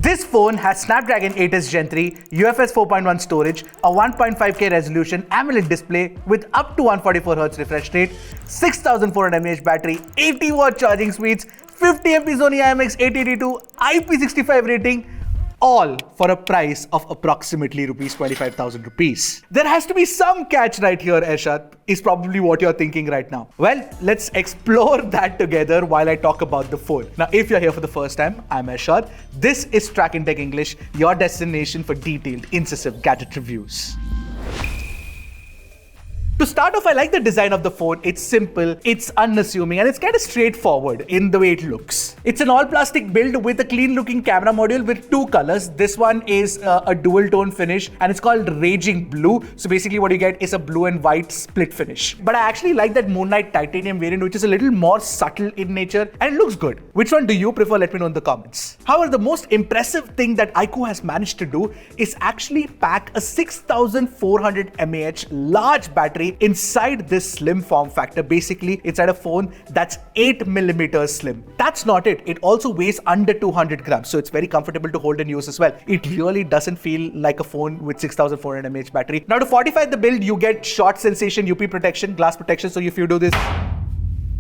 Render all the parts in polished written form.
This phone has Snapdragon 8s Gen 3, UFS 4.1 storage, a 1.5K resolution AMOLED display with up to 144Hz refresh rate, 6400 mAh battery, 80-watt charging speeds, 50 MP Sony IMX882, IP65 rating, all for a price of approximately rupees 25,000 rupees. There has to be some catch right here, Ershad, is probably what you're thinking right now. Well, let's explore that together while I talk about the phone. Now, if you're here for the first time, I'm Ershad. This is Trakin Tech English, your destination for detailed, incisive gadget reviews. To start off, I like the design of the phone. It's simple, it's unassuming, and it's kind of straightforward in the way it looks. It's an all-plastic build with a clean-looking camera module with two colors. This one is a dual-tone finish, and it's called Raging Blue. So basically what you get is a blue and white split finish. But I actually like that Moonlight Titanium variant, which is a little more subtle in nature, and it looks good. Which one do you prefer? Let me know in the comments. However, the most impressive thing that iQOO has managed to do is actually pack a 6400 mAh large battery inside this slim form factor, basically inside a phone that's 8mm slim. That's not it. It also weighs under 200 grams, so it's very comfortable to hold and use as well. It really doesn't feel like a phone with 6400 mAh battery. Now, to fortify the build, you get short sensation UV protection, glass protection, so if you do this,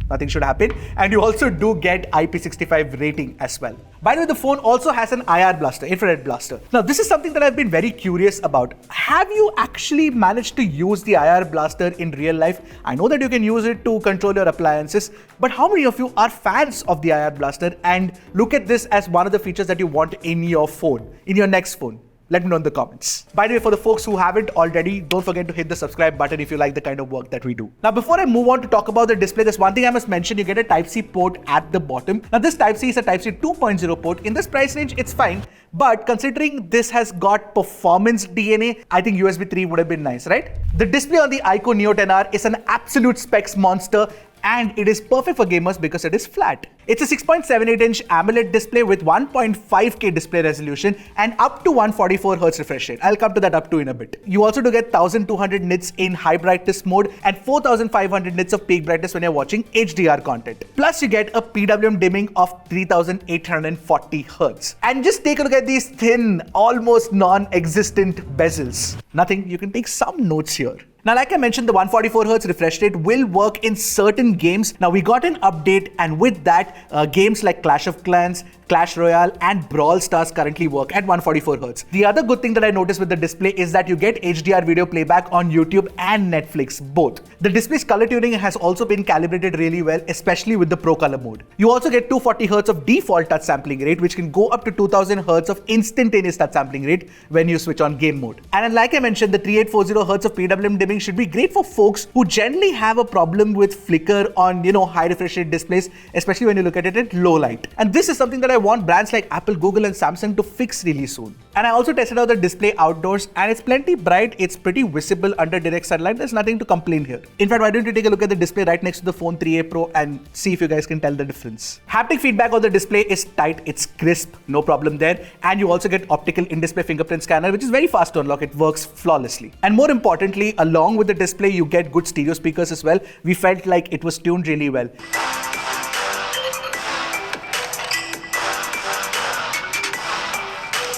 nothing should happen. And you also do get IP65 rating as well. By the way, the phone also has an IR blaster, infrared blaster. Now, this is something that I've been very curious about. Have you actually managed to use the IR blaster in real life? I know that you can use it to control your appliances, but how many of you are fans of the IR blaster and look at this as one of the features that you want in your phone, in your next phone? Let me know in the comments. By the way, for the folks who haven't already, don't forget to hit the subscribe button if you like the kind of work that we do. Now, before I move on to talk about the display, there's one thing I must mention. You get a Type-C port at the bottom. Now, this Type-C is a Type-C 2.0 port. In this price range, it's fine. But considering this has got performance DNA, I think USB 3 would have been nice, right? The display on the iQOO Neo 10R is an absolute specs monster, and it is perfect for gamers because it is flat. It's a 6.78-inch AMOLED display with 1.5K display resolution and up to 144Hz refresh rate. I'll come to that up to in a bit. You also do get 1200 nits in high brightness mode and 4500 nits of peak brightness when you're watching HDR content. Plus, you get a PWM dimming of 3840 Hz. And just take a look at these thin, almost non-existent bezels. Nothing, you can take some notes here. Now, like I mentioned, the 144Hz refresh rate will work in certain games. Now, we got an update, and with that, games like Clash of Clans, Clash Royale, and Brawl Stars currently work at 144Hz. The other good thing that I noticed with the display is that you get HDR video playback on YouTube and Netflix, both. The display's color tuning has also been calibrated really well, especially with the Pro Color mode. You also get 240Hz of default touch sampling rate, which can go up to 2000Hz of instantaneous touch sampling rate when you switch on game mode. And like I mentioned, the 3840Hz of PWM dimming should be great for folks who generally have a problem with flicker on, high refresh rate displays, especially when you look at it at low light. And this is something that I want brands like Apple, Google, and Samsung to fix really soon. And I also tested out the display outdoors, and it's plenty bright. It's pretty visible under direct sunlight. There's nothing to complain here. In fact, why don't you take a look at the display right next to the Phone 3a Pro and see if you guys can tell the difference. Haptic feedback on the display is tight, it's crisp, no problem there. And you also get optical in-display fingerprint scanner, which is very fast to unlock. It works flawlessly. And more importantly, along with the display, you get good stereo speakers as well. We felt like it was tuned really well.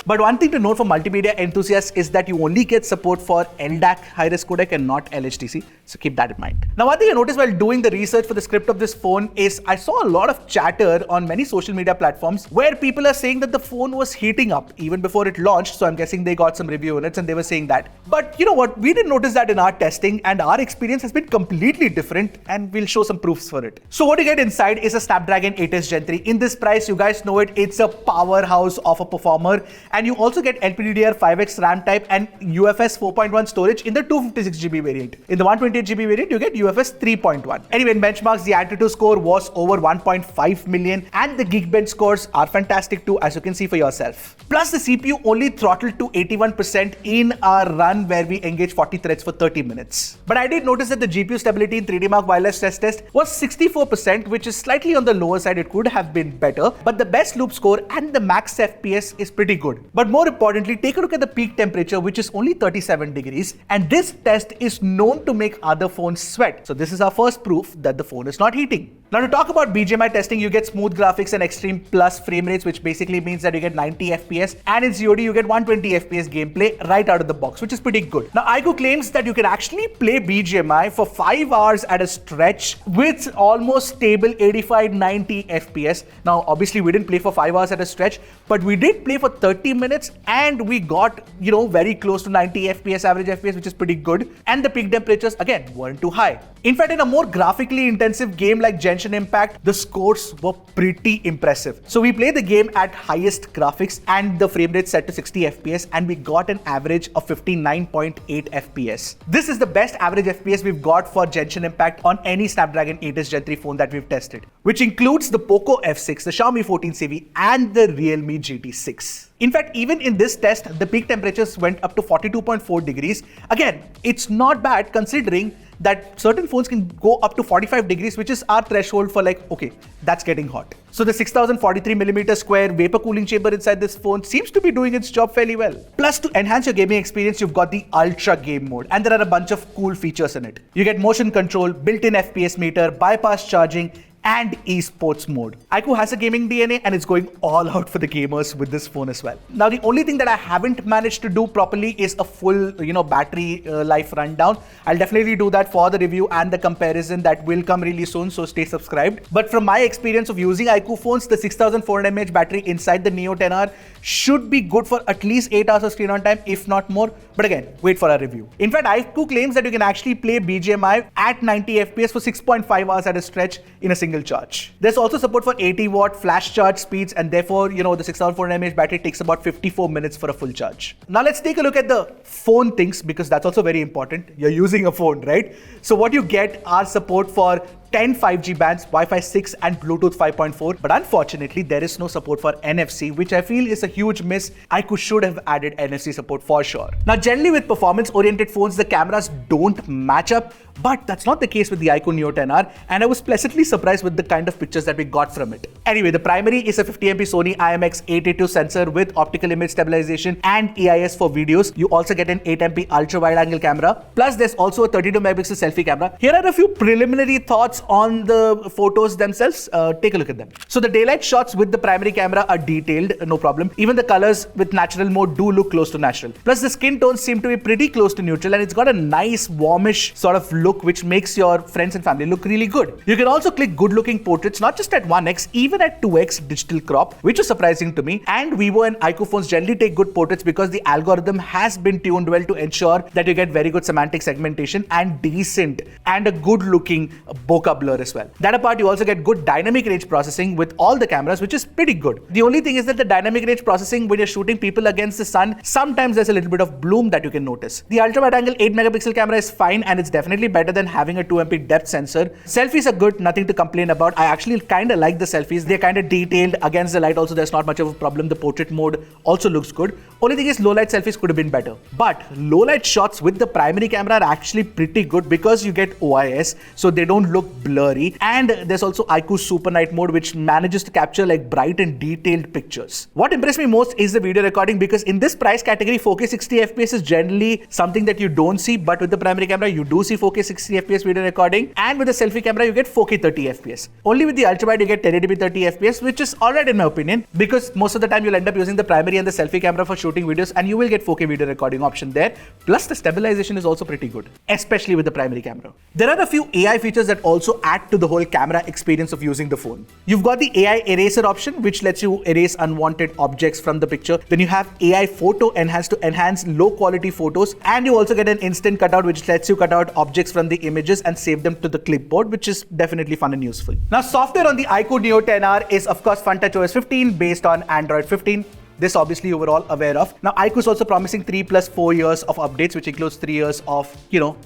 But one thing to note for multimedia enthusiasts is that you only get support for LDAC high-res codec and not LHDC, so keep that in mind. Now, one thing I noticed while doing the research for the script of this phone is I saw a lot of chatter on many social media platforms where people are saying that the phone was heating up even before it launched, so I'm guessing they got some review units and they were saying that. But you know what, we didn't notice that in our testing, and our experience has been completely different, and we'll show some proofs for it. So what you get inside is a Snapdragon 8s Gen 3. In this price, you guys know it, it's a powerhouse of a performer. And you also get LPDDR5X RAM type and UFS 4.1 storage in the 256GB variant. In the 128GB variant, you get UFS 3.1. Anyway, in benchmarks, the AnTuTu score was over 1.5 million, and the Geekbench scores are fantastic too, as you can see for yourself. Plus, the CPU only throttled to 81% in our run where we engaged 40 threads for 30 minutes. But I did notice that the GPU stability in 3D Mark wireless stress test was 64%, which is slightly on the lower side. It could have been better, but the best loop score and the max FPS is pretty good. But more importantly, take a look at the peak temperature, which is only 37 degrees. And this test is known to make other phones sweat. So this is our first proof that the phone is not heating. Now to talk about BGMI testing, you get smooth graphics and extreme plus frame rates, which basically means that you get 90 FPS, and in COD you get 120 FPS gameplay right out of the box, which is pretty good. Now iQOO claims that you can actually play BGMI for 5 hours at a stretch with almost stable 85-90 FPS. Now obviously we didn't play for 5 hours at a stretch, but we did play for 30 minutes and we got, very close to 90 FPS, average FPS, which is pretty good. And the peak temperatures again weren't too high. In fact, in a more graphically intensive game like Genshin Impact, the scores were pretty impressive. So we played the game at highest graphics and the frame rate set to 60 FPS, and we got an average of 59.8 FPS. This is the best average FPS we've got for Genshin Impact on any Snapdragon 8s Gen 3 phone that we've tested, which includes the Poco F6, the Xiaomi 14CV, and the Realme GT6. In fact, even in this test, the peak temperatures went up to 42.4 degrees. Again, it's not bad considering that certain phones can go up to 45 degrees, which is our threshold for like, okay, that's getting hot. So the 6043mm square vapor cooling chamber inside this phone seems to be doing its job fairly well. Plus, to enhance your gaming experience, you've got the Ultra Game mode, and there are a bunch of cool features in it. You get motion control, built-in FPS meter, bypass charging, and esports mode. iQOO has a gaming DNA and it's going all out for the gamers with this phone as well. Now, the only thing that I haven't managed to do properly is a full, battery life rundown. I'll definitely do that for the review and the comparison that will come really soon, so stay subscribed. But from my experience of using iQOO phones, the 6400 mAh battery inside the Neo 10R should be good for at least 8 hours of screen on time, if not more. But again, wait for our review. In fact, iQOO claims that you can actually play BGMI at 90 FPS for 6.5 hours at a stretch in a single charge. There's also support for 80-watt flash charge speeds, and therefore, the 6400 mAh battery takes about 54 minutes for a full charge. Now let's take a look at the phone things, because that's also very important. You're using a phone, right? So what you get are support for 10 5G bands, Wi-Fi 6 and Bluetooth 5.4, but unfortunately there is no support for NFC, which I feel is a huge miss. iQOO should have added NFC support for sure. Now generally with performance-oriented phones, the cameras don't match up, but that's not the case with the iQOO Neo 10R, and I was pleasantly surprised with the kind of pictures that we got from it. Anyway, the primary is a 50MP Sony IMX882 sensor with optical image stabilization and EIS for videos. You also get an 8MP ultra-wide-angle camera, plus there's also a 32MP selfie camera. Here are a few preliminary thoughts on the photos themselves. Take a look at them. So the daylight shots with the primary camera are detailed, no problem. Even the colors with natural mode do look close to natural. Plus the skin tones seem to be pretty close to neutral, and it's got a nice warmish sort of look which makes your friends and family look really good. You can also click good looking portraits, not just at 1x, even at 2x digital crop, which is surprising to me. And Vivo and iQOO phones generally take good portraits because the algorithm has been tuned well to ensure that you get very good semantic segmentation and decent and a good looking bokeh blur as well. That apart, you also get good dynamic range processing with all the cameras, which is pretty good. The only thing is that the dynamic range processing, when you're shooting people against the sun, sometimes there's a little bit of bloom that you can notice. The ultra wide angle 8MP camera is fine, and it's definitely better than having a 2MP depth sensor. Selfies are good, nothing to complain about. I actually kind of like the selfies. They're kind of detailed against the light. Also, there's not much of a problem. The portrait mode also looks good. Only thing is, low light selfies could have been better. But low light shots with the primary camera are actually pretty good because you get OIS, so they don't look blurry. And there's also iQOO Super Night mode, which manages to capture like bright and detailed pictures. What impressed me most is the video recording, because in this price category, 4K 60 FPS is generally something that you don't see, but with the primary camera, you do see 4K 60 FPS video recording, and with the selfie camera, you get 4K 30 FPS. Only with the ultra wide, you get 1080p 30 FPS, which is alright in my opinion, because most of the time you'll end up using the primary and the selfie camera for shooting videos, and you will get 4K video recording option there. Plus the stabilization is also pretty good, especially with the primary camera. There are a few AI features that also add to the whole camera experience of using the phone. You've got the AI eraser option, which lets you erase unwanted objects from the picture. Then you have AI photo enhance to enhance low quality photos, and you also get an instant cutout, which lets you cut out objects from the images and save them to the clipboard, which is definitely fun and useful. Now, software on the iQOO Neo 10R is of course FunTouch OS 15 based on Android 15. This obviously you were all aware of. Now iQOO is also promising 3 + 4 years of updates, which includes 3 years of,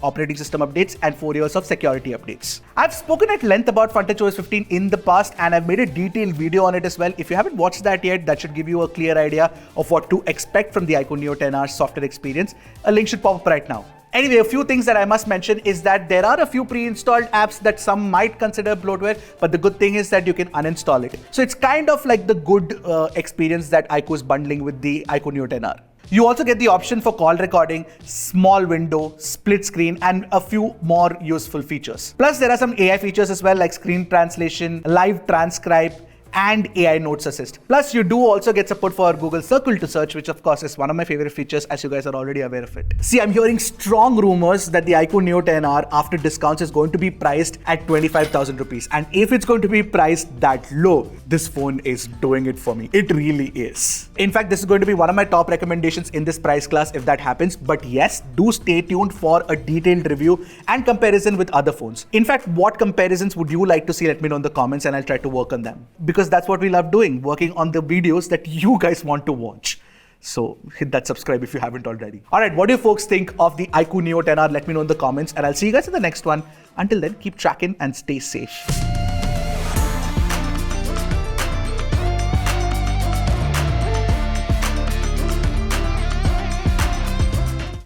operating system updates and 4 years of security updates. I've spoken at length about FunTouch OS 15 in the past, and I've made a detailed video on it as well. If you haven't watched that yet, that should give you a clear idea of what to expect from the iQOO Neo 10R software experience. A link should pop up right now. Anyway, a few things that I must mention is that there are a few pre-installed apps that some might consider bloatware, but the good thing is that you can uninstall it. So it's kind of like the good experience that iQOO is bundling with the iQOO Neo 10R. You also get the option for call recording, small window, split screen, and a few more useful features. Plus, there are some AI features as well, like screen translation, live transcribe, and AI Notes Assist. Plus, you do also get support for Google Circle to search, which of course is one of my favorite features, as you guys are already aware of it. See, I'm hearing strong rumors that the iQOO Neo 10R after discounts is going to be priced at 25,000 rupees. And if it's going to be priced that low, this phone is doing it for me. It really is. In fact, this is going to be one of my top recommendations in this price class if that happens. But yes, do stay tuned for a detailed review and comparison with other phones. In fact, what comparisons would you like to see? Let me know in the comments and I'll try to work on them. Because that's what we love doing, working on the videos that you guys want to watch. So hit that subscribe if you haven't already. All right, what do you folks think of the iQOO Neo 10R? Let me know in the comments and I'll see you guys in the next one. Until then, keep tracking and stay safe.